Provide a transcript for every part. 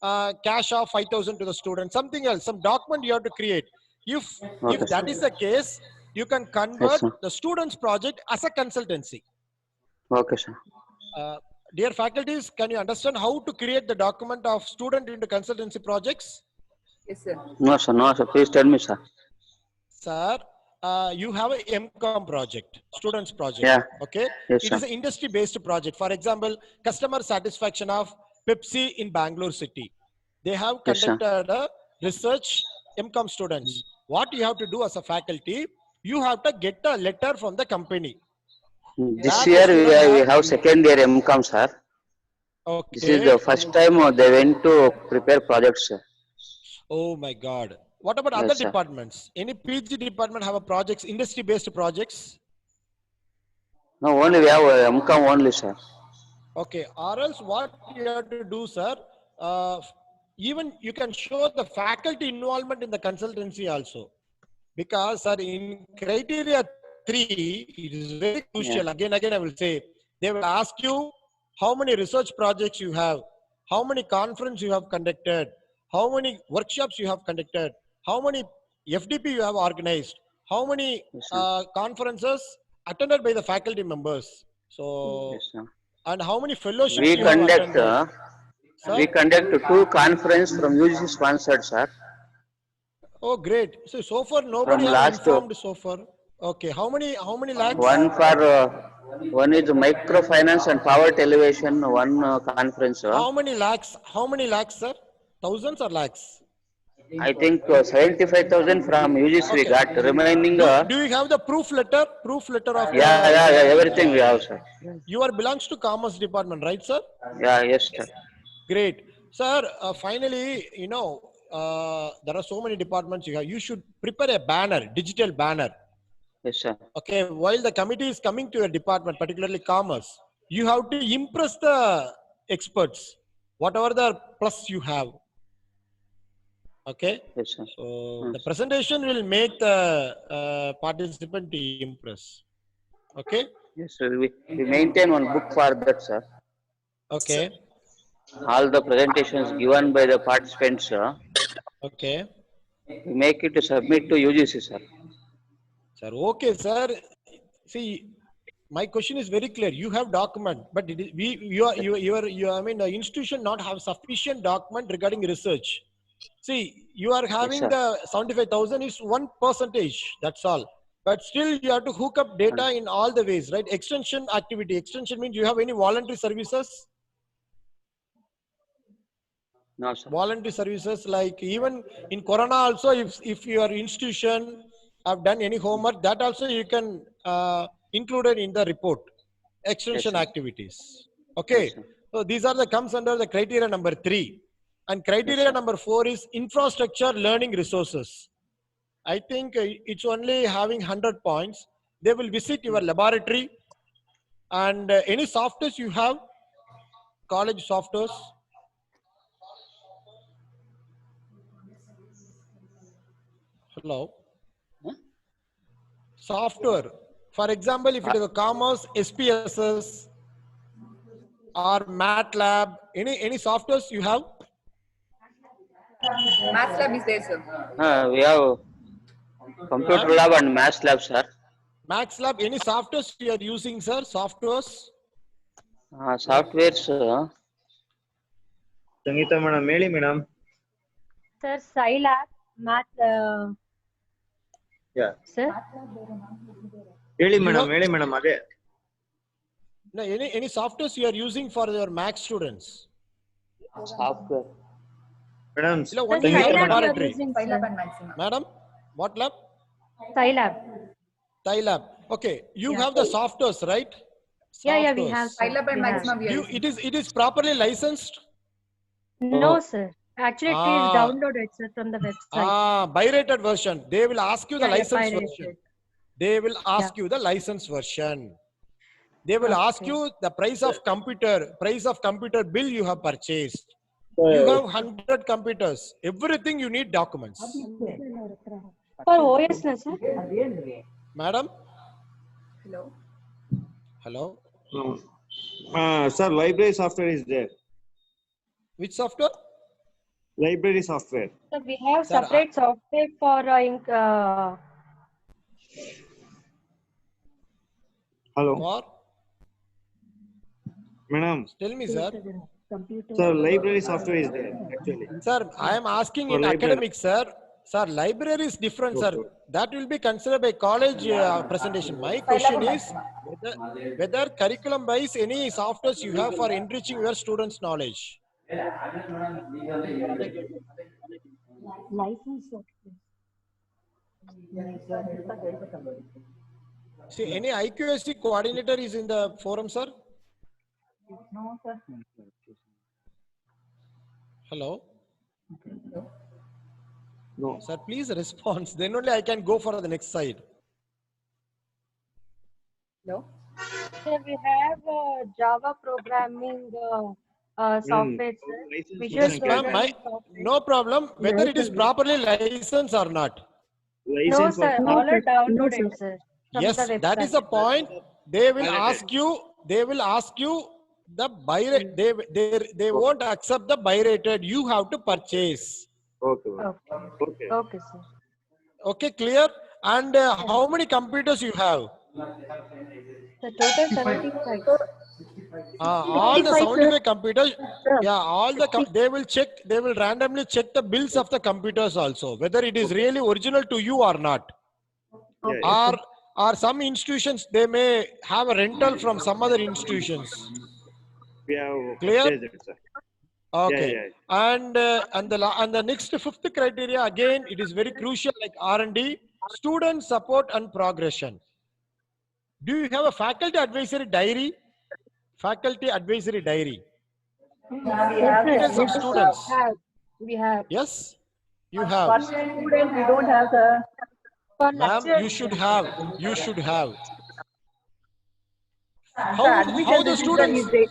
cash of 5,000 to the student, something else, some document you have to create. If Okay, that sir. is the case, you can Yes, convert sir. the student's project as a consultancy. Okay, sir. Dear faculties, can you understand how to create the document of student into consultancy projects? Yes, sir. No, sir. No, sir. Please tell me, sir. Sir, you have a MCOM project, students project. Yeah. Okay, Yes, it sir. is an industry-based project. For example, customer satisfaction of Pepsi in Bangalore city. They have Yes, sir. conducted a research. MCOM students. What you have to do as a faculty, you have to get a letter from the company. This Where the year student we have have second year MCOM, sir. This is okay. the first time they went to prepare projects, sir. Oh my God. What about other Yes, sir. departments? Any PG department have a projects, industry-based projects? No, only we have MCOM only, sir. Okay. Or else what you have to do, sir? Uh, even you can show the faculty involvement in the consultancy also. Because, sir, in criteria 3, it is very crucial. Yeah. Again, I will say, they will ask you how many research projects you have, how many conferences you have conducted, how many workshops you have conducted, how many FDP you have organized, how many Yes, sir. conferences attended by the faculty members. So, Yes, sir. and how many fellowships We you have conduct attended. we Sir? conduct two conference from UGC sponsored, sir. Oh, great. So far nobody From have last informed so far. Okay. How many lakhs? one is microfinance and power television, one conference. How many lakhs? How many lakhs, sir? Thousands or lakhs? I think 75,000 from UGC we Okay. got. Remaining, Do you have the proof letter? Proof letter of the yeah, everything we have, sir. You are belongs to commerce department, right, sir? Yeah, yes, sir. Great, sir. Finally, there are so many departments you have. You should prepare a banner, digital banner. Yes, sir. Okay. While the committee is coming to your department, particularly commerce, you have to impress the experts, whatever the plus you have. Okay. Yes, sir. So the presentation will make the participant to impress. Okay. Yes, sir. We maintain one book for that, sir. Okay. All the presentations given by the participants, Okay. we make it to submit to UGC, sir. Sir. Okay, sir. See, my question is very clear. You have document, but it is, I mean, the institution not have sufficient document regarding research. See, you are Yes, having sir. the 75,000 is 1%. That's all. But still, you have to hook up data in all the ways, right? Extension activity. Extension means you have any voluntary services? No, sir. Voluntary services, like even in Corona also, if your institution have done any homework, that also you can include it in the report. Yes, Extension sir. activities. Okay. Yes, sir. So these are the comes under the criteria number 3. And Yes, criteria sir. number 4 is infrastructure learning resources. I think it's only having 100 points. They will visit your laboratory and any softwares you have, college softwares. Hello. Huh? Software. For example, if it is a commerce, SPSS or MATLAB, any softwares you have? Maths lab is there, sir. We have computer lab and math lab, sir. MaxLab, any softwares you are using, sir? Softwares? Softwares, Sangeetha madam ಹೇಳಿ madam. Sir, Scilab, math, sir. ಹೇಳಿ madam ಅದೇ. No, any softwares you are using for your Max students? software. Madam No, Sir, only your Scilab you are laboratory. using, Scilab sir. and Maxima. Madam, what lab? Scilab. Scilab. Okay, you Yeah. have the softwares, right? Yeah, we have. Softwares. sir. Scilab and We have. Maxima we are using. It is properly licensed? No, sir. Actually, it is downloaded, sir, from the website. Bi-rated version. They will ask you the Yeah, license pirated. version. They will ask you the license version. They will ask Okay. you the price of computer bill you have purchased. You have 100 computers. Everything you need documents. For OS, na, sir? Madam? Hello. Hello? Sir, library software is there. Which software? Library software. So we have Sir, separate software for Hello, For madam. tell me, sir. computer. Sir, library software is there actually. Sir, I am asking For in library. academics, sir. Sir, library is different, sir. Okay. That will be considered by college presentation. My question is whether curriculum wise any softwares you have for enriching your students' knowledge. License software. See, any IQSC coordinator is in the forum, sir? No, sir. Hello? No. Sir, please respond. Then only I can go for the next slide. No. So we have Java programming software, sir. License Visual Yes, ma'am. programming software. No problem. Whether it is properly licensed or not. No, License sir. for All are downloaded, sir. From Yes, the that is the website. point. They will Pirated. ask you. They will ask you the buy rate. They won't accept the buy rated. You have to purchase. Okay. Okay. Okay. Okay, sir. Okay, clear. And how many computers you have? The total 75. All the 75 computers. Yeah, all they will check. They will randomly check the bills of the computers also, whether it is really original to you or not. Yeah, Or some institutions they may have a rental from some other institutions. we have Clear? purchased it, sir. Okay. Yeah. And the next fifth criteria again, it is very crucial like R&D, student support and progression. Do you have a faculty advisory diary? Faculty advisory diary. Details of students. We have. Yes, you have. Students, we don't have, sir. For Ma'am, lecture, you should have. You should have. Sir, How admission the register students? is there.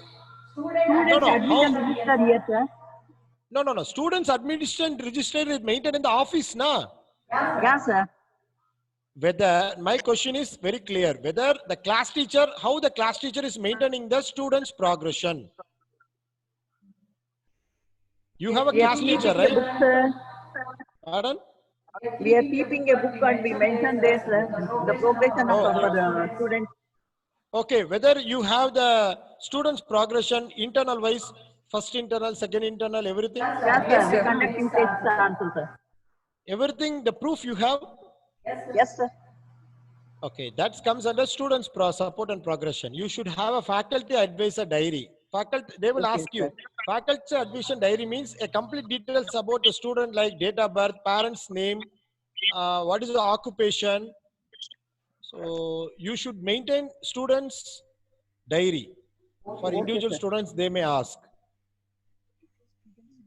No, Students no. admission How, register here, sir. no. Students admission register is maintained in the office, na? Yeah, sir. Whether my question is very clear. Whether the class teacher, how the class teacher is maintaining the students' progression. You have a We are class keeping teacher, a right? book, sir. Pardon? We are keeping a book and we mention there, sir, the progression of our students. Okay. Whether you have the students' progression internal wise, first internal, second internal, everything. Yes, sir. We conducting tests also, sir. Everything, the proof you have. Yes, sir. Okay, that comes under students' support and progression. You should have a faculty advisor diary. Faculty, they will ask you. Faculty admission diary means a complete details about the student like date of birth, parents' name, what is the occupation. So you should maintain students' diary. For individual students, they may ask.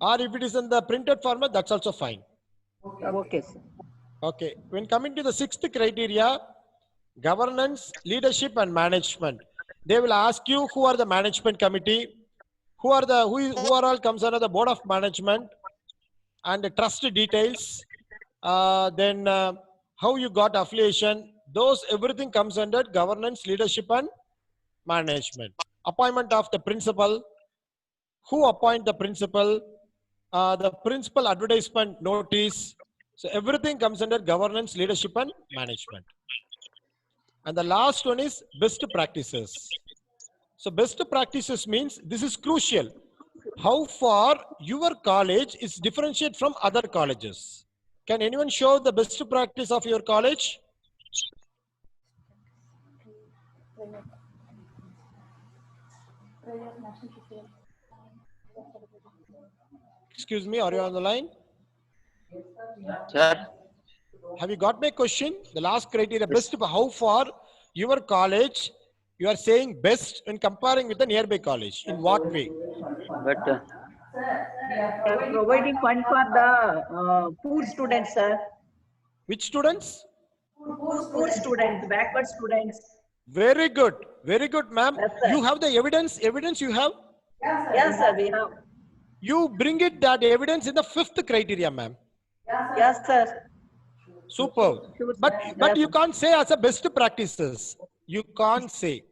Or if it is in the printed format, that's also fine. Okay, sir. Okay, when coming to the sixth criteria, governance, leadership and management. They will ask you who are the management committee, who are all comes under the board of management and the trust details, then how you got affiliation, those everything comes under governance, leadership and management. Appointment of the principal, who appoint the principal advertisement notice. So everything comes under governance, leadership and management. And the last one is best practices. So best practices means this is crucial. How far your college is differentiated from other colleges. Can anyone show the best practice of your college? Excuse me, are you on the line? Sir, Have you got my question? The last criteria, best, how far your college, you are saying best when comparing with the nearby college. In what way? but We are providing fund for the poor students, sir. Which students? Poor students, backward students. Very good. Very good, ma'am. Yes, sir. You have the evidence you have? Yes, sir, we have. You bring it that evidence in the fifth criteria, ma'am. Yes, sir. Super. Sure, But sir. you can't say as a best practices. You can't say.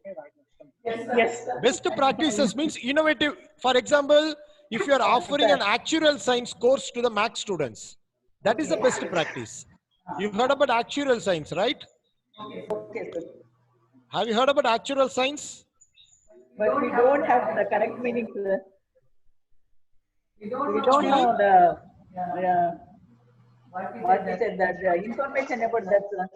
Yes, sir. Best practices means innovative. For example, if you are offering an actuarial science course to the max students. That is the best practice. You heard about actuarial science, right? Okay, sir. Have you heard about actuarial science? But we don't have the correct meaning, sir. We don't meaning? know the what we said, that information about that, sir.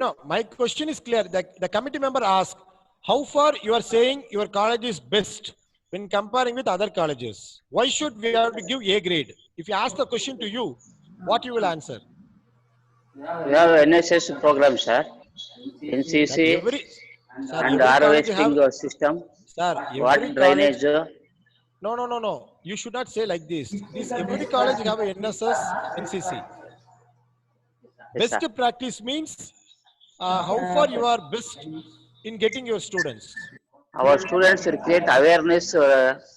No, my question is clear. The committee member asked, how far you are saying your college is best when comparing with other colleges? Why should we have to give A grade? If you ask the question to you, what you will answer? We have NSS program, sir. That NCC every, sir, and every college harvesting have, system, sir, water every college. drainage. No. You should not say like this. This every college have a NSS, NCC. Yes, sir. Best practice means how far you are best in getting your students. Our students will create awareness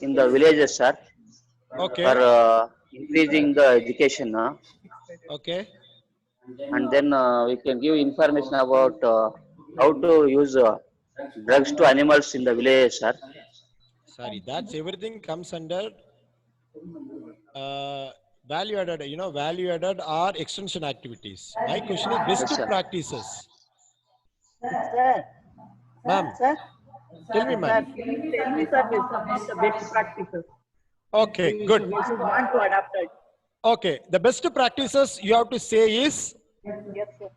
in the villages, sir, Okay. for increasing the education. Okay. And then we can give information about how to use drugs to animals in the villages, sir. Sorry, that's everything comes under value added, value added or extension activities. My question is best Yes, sir. practices. Sir, Ma'am, sir, tell me, sir, ma'am. can you tell me, sir, with some of the best practices Okay, good. we should want to adapt it? Okay, the best practices you have to say is Yes, sir.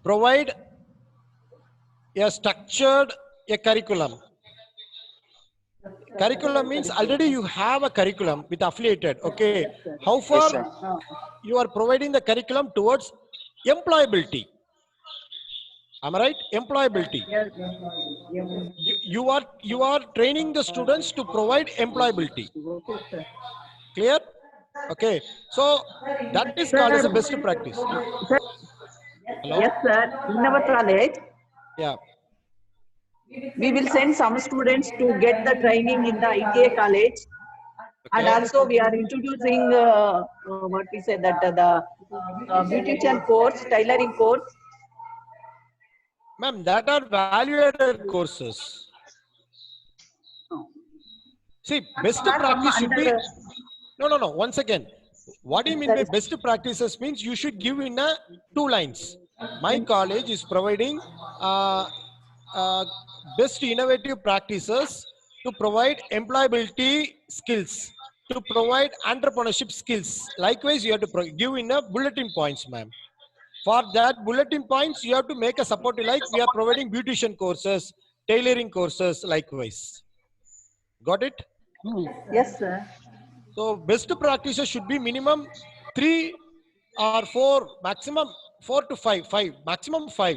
provide a structured curriculum. Curriculum means already you have a curriculum with affiliated. Okay, how far sir. you are providing the curriculum towards employability? Am I right? Employability. Yes. You are training the students to provide employability. Okay, sir. Clear? Okay. So that is called as a best practice. Sir, Hello? yes, sir. In our college, Yeah. we will send some students to get the training in the ITA college. And Okay. also we are introducing what we say, that the beautician course, tailoring course. Ma'am, that are value-added courses. See, best practice should be. No. Once again, what do you mean by best practices means you should give in a 2 lines. My college is providing best innovative practices to provide employability skills, to provide entrepreneurship skills. Likewise, you have to give in a bulletin points, ma'am. For that bulletin points, you have to make a supportive, like we are providing beautician courses, tailoring courses, likewise. Got it? Yes, sir. So best practices should be minimum 3 or 4, maximum 4 to 5, maximum 5.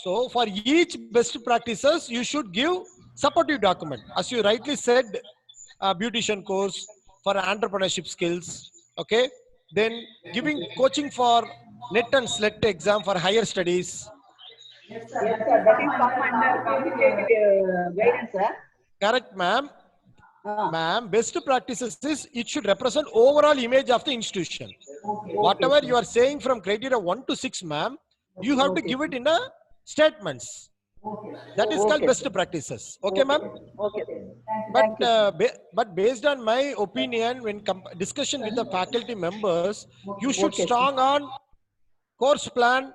So for each best practices, you should give supportive document. As you rightly said, beautician course for entrepreneurship skills. Okay. Then giving coaching for NET and SLET exam for higher studies. Yes, sir. That is come under communicative guidance, sir. Correct, ma'am. Ma'am, best practices is it should represent overall image of the institution. Whatever you are saying from criteria 1 to 6, ma'am, you have to give it in a statements. That is called best practices. Okay, ma'am? Okay. But based on my opinion, when discussion with the faculty members, you should strong on course plan,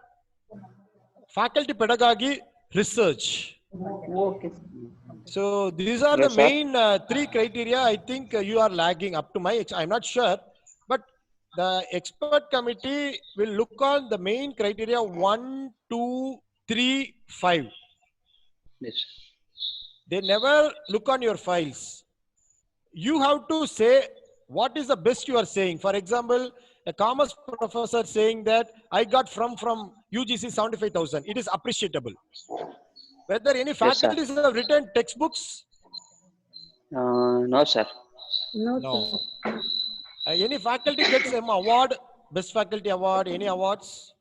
faculty pedagogy, research. Okay. So these are Yes, the sir. main 3 criteria. I think you are lagging up to my. I'm not sure, but the expert committee will look on the main criteria 1, 2, 3, 5. Yes. They never look on your files. You have to say what is the best you are saying. For example, a commerce professor saying that I got from UGC 75,000. It is appreciable. Whether any faculties have written textbooks? No, sir. No. Any faculty gets an award, best faculty award, any awards?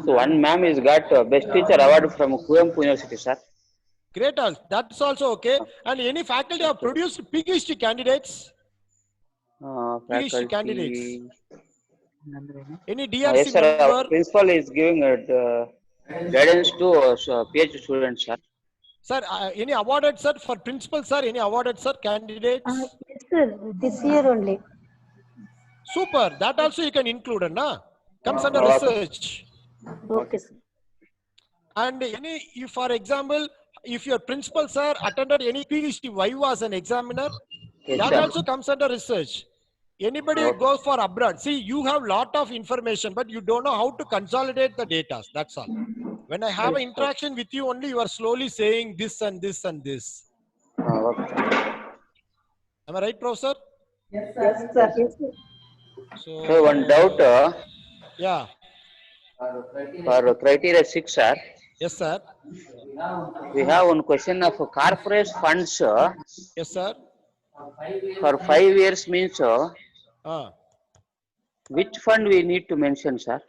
So one ma'am is got best teacher award from Kuvempu University, sir. Great, that's also okay. And any faculty have produced PhD candidates? PhD candidates. Any DRC Yes, sir. member? Principal is giving guidance to PhD students, sir. Sir, any awarded, sir, for principal, sir? Any awarded, sir, candidates? Yes, sir. This year only. Super. That also you can include, na? Comes under Okay. research. Okay, sir. And any, if for example, if your principal, sir, attended any PhD Viva as an examiner, Yes, that sir. also comes under research. Anybody Okay. goes for abroad. See, you have lot of information, but you don't know how to consolidate the data. That's all. When I have an interaction with you only, you are slowly saying this and this and this. Okay. Am I right, Professor? Yes, sir. So, So one doubt yeah. for criteria 6, sir. Yes, sir. We have one question of corporate funds Yes, sir. for 5 years means which fund we need to mention, sir?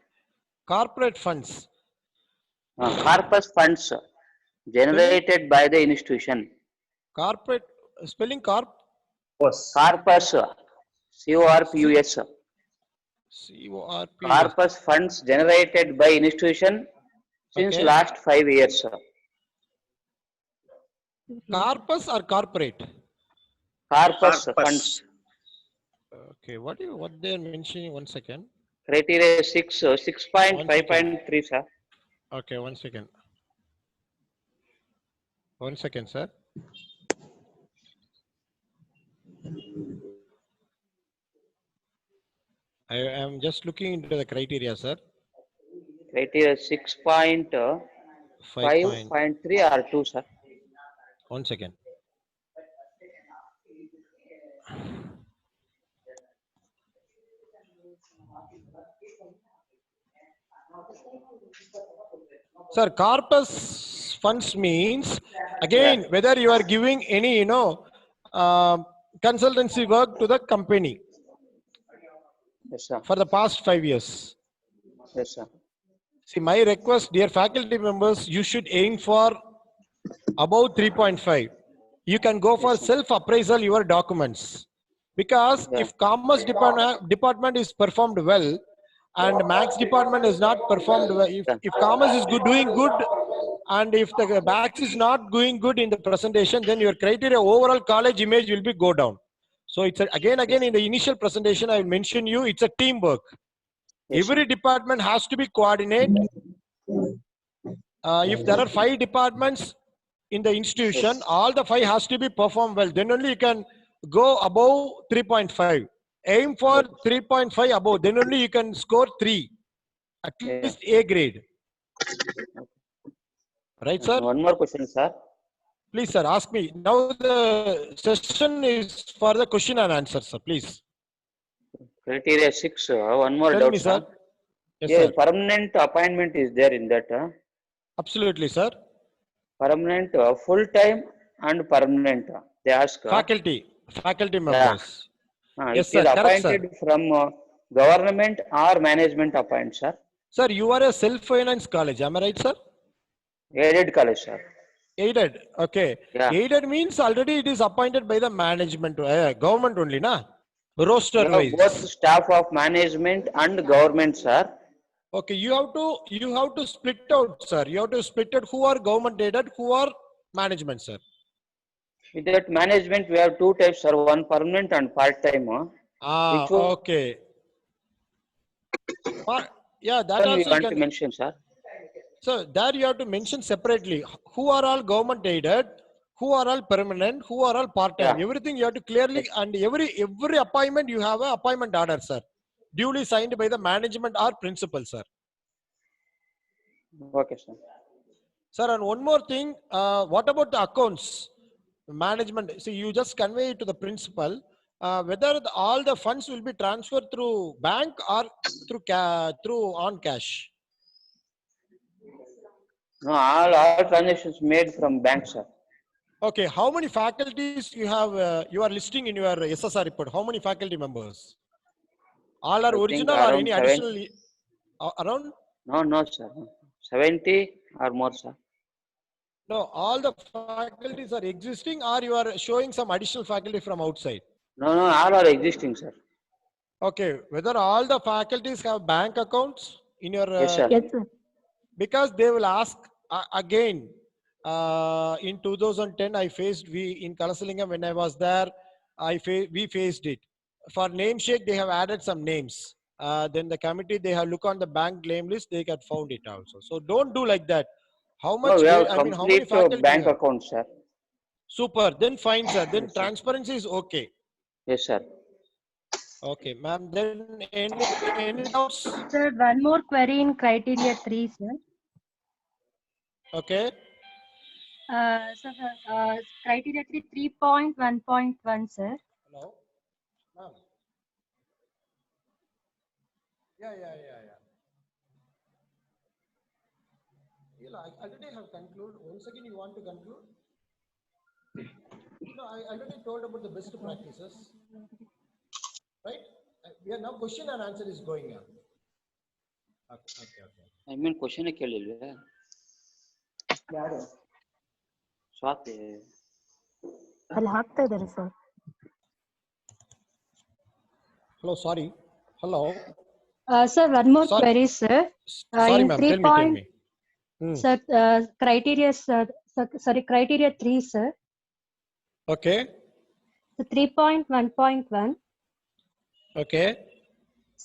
Corporate funds. Corpus funds generated by the institution. Corporate, spelling corp, Boss. Corpus, CORPUS. CORP. Corpus funds generated by institution since Okay. last 5 years. Corpus or corporate? Corpus Corpus. funds. Okay, what they are mentioning? 1 second. Criteria 6, 6.5.3, sir. Okay, 1 second. 1 second, sir. I am just looking into the criteria, sir. Criteria 6.5.3 or 2, sir. 1 second. Sir, corpus funds means, again, whether you are giving any, consultancy work to the company Yes, sir. for the past 5 years. Yes, sir. See, my request, dear faculty members, you should aim for above 3.5. You can go for self-appraisal your documents. Because if commerce department is performed well, and max department is not performed well, if commerce is doing good, and if the max is not doing good in the presentation, then your criteria overall college image will be go down. So it's again in the initial presentation I will mention you, it's a teamwork. Yes, Every department has to be coordinate. If there are 5 departments in the institution, all the 5 has to be performed well. Then only you can go above 3.5. Aim for 3.5 above. Then only you can score 3. At least A grade. Right, sir? One more question, sir. Please, sir, ask me. Now the session is for the question and answer, sir. Please. Criteria 6, one more Tell doubt, me, sir. sir. Yes, Yeah, sir. permanent appointment is there in that. Absolutely, sir. Permanent, full-time and permanent. They ask. Faculty members. Yes, It sir. is Correct, sir. appointed from government or management appoint, sir. Sir, you are a self-finance college. Am I right, sir? Aided college, sir. Aided. Okay. Yeah. Aided means already it is appointed by the management, government only, na? Roster We have wise. both staff of management and government, sir. Okay, you have to split out, sir. You have to split out who are government aided, who are management, sir. With that management, we have 2 types, sir. One permanent and part-time. Which one Okay. Yeah, that we also you want to can. mention, sir? So there you have to mention separately who are all government aided, who are all permanent, who are all part-time. Yeah. Everything you have to clearly, and every appointment you have an appointment order, sir. Duly signed by the management or principal, sir. Okay, sir. Sir, and one more thing, what about the accounts? Management, see, you just convey it to the principal, whether all the funds will be transferred through bank or through on cash. No, all transactions made from bank, sir. Okay, how many faculties you have, you are listing in your SSR report? How many faculty members? All are I think original or any around additional? Around? No, sir. 70 or more, sir. No, all the faculties are existing or you are showing some additional faculty from outside? No, all are existing, sir. Okay, whether all the faculties have bank accounts in your? Yes, sir. Yes, sir. Because they will ask again, in 2010, in Kalasalingam, when I was there, we faced it. For name shake, they have added some names. Then the committee, they have look on the bank name list, they got found it also. So don't do like that. How No, much, we have how many complete faculty bank you have? account, sir. Super, then fine, sir. Then Yes, sir. transparency is okay. Yes, sir. Okay, ma'am. Then any doubts? Sir, one more query in criteria 3, sir. Okay. Criteria 3, 3.1.1, sir. Hello, ma'am. Yeah. I already have concluded. Once again, you want to conclude? No, I already told about the best practices, right? We are now question and answer is going on. Okay. I mean, question ಕೇಳಿಲ್ವೇ? ಸ್ವಾತಿ. ಅಲ್ಲಿ ಹಾಕ್ತಾ ಇದ್ದಾರೆ sir. Hello, sorry. Hello. Sir, one more Sorry. query, sir. Sorry, In ma'am. 3 Tell me. Sir, criteria, sir, sorry, criteria 3, sir. Okay. So 3.1.1. Okay.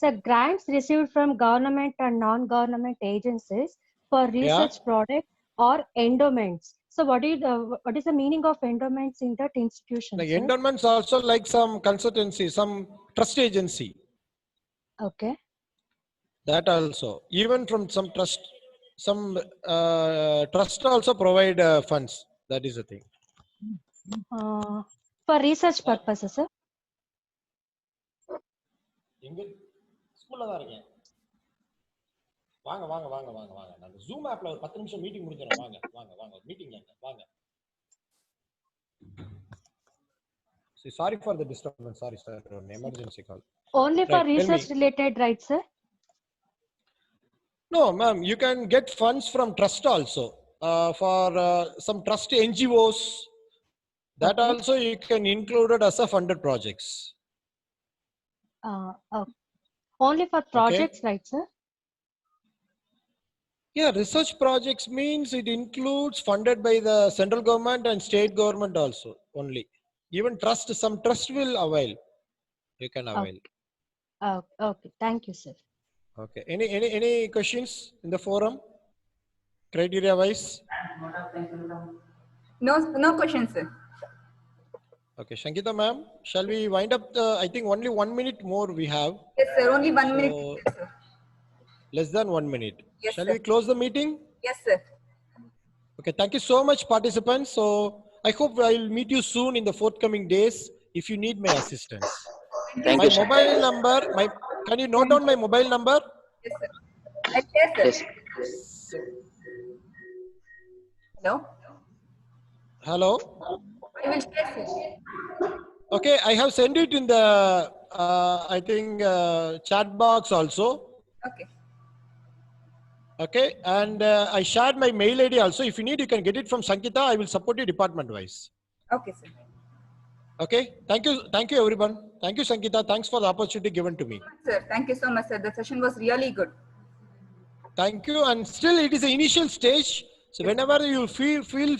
Sir, grants received from government and non-government agencies for research product or endowments. So what is the meaning of endowments in that institution? The sir? endowments also like some consultancy, some trust agency. Okay. That also. Even from some trust also provide funds. That is the thing. For research purposes, sir. எங்க ஸ்கூல்ல தான் இருக்கேன். வாங்க நான் Zoom ஆப்ல ஒரு 10 நிமிஷம் meeting முடிஞ்சறோம். வாங்க மீட்டிங்ல வாங்க. Sorry for the disturbance. Sorry sir, an emergency call. Only for research related, right, sir? No, ma'am, you can get funds from trust also. For some trust NGOs, that Okay. also you can include it as a funded projects. Only for projects, right, sir? Yeah, research projects means it includes funded by the central government and state government also only. Even some trust will avail. You can avail. Okay. Thank you, sir. Okay. Any questions in the forum? Criteria wise? No questions, sir. Okay, Shankita ma'am, shall we wind up I think only 1 minute more we have. Yes, sir. Only 1 minute, sir. Less than 1 minute. Yes, Shall sir. we close the meeting? Yes, sir. Okay, thank you so much participants. So I hope I will meet you soon in the forthcoming days if you need my assistance. Thank My you, sir. mobile number, can you note down my mobile number? Yes, sir. Yes, sir. Yes. Hello? Hello? I will share, sir. Okay, I have sent it in the, I think, chat box also. Okay. Okay, and I shared my mail ID also. If you need, you can get it from Sankita. I will support you department wise. Okay, sir. Okay, thank you everyone. Thank you Sankita. Thanks for the opportunity given to me. Sir, thank you so much, sir. The session was really good. Thank you. And still it is the initial stage. So whenever you feel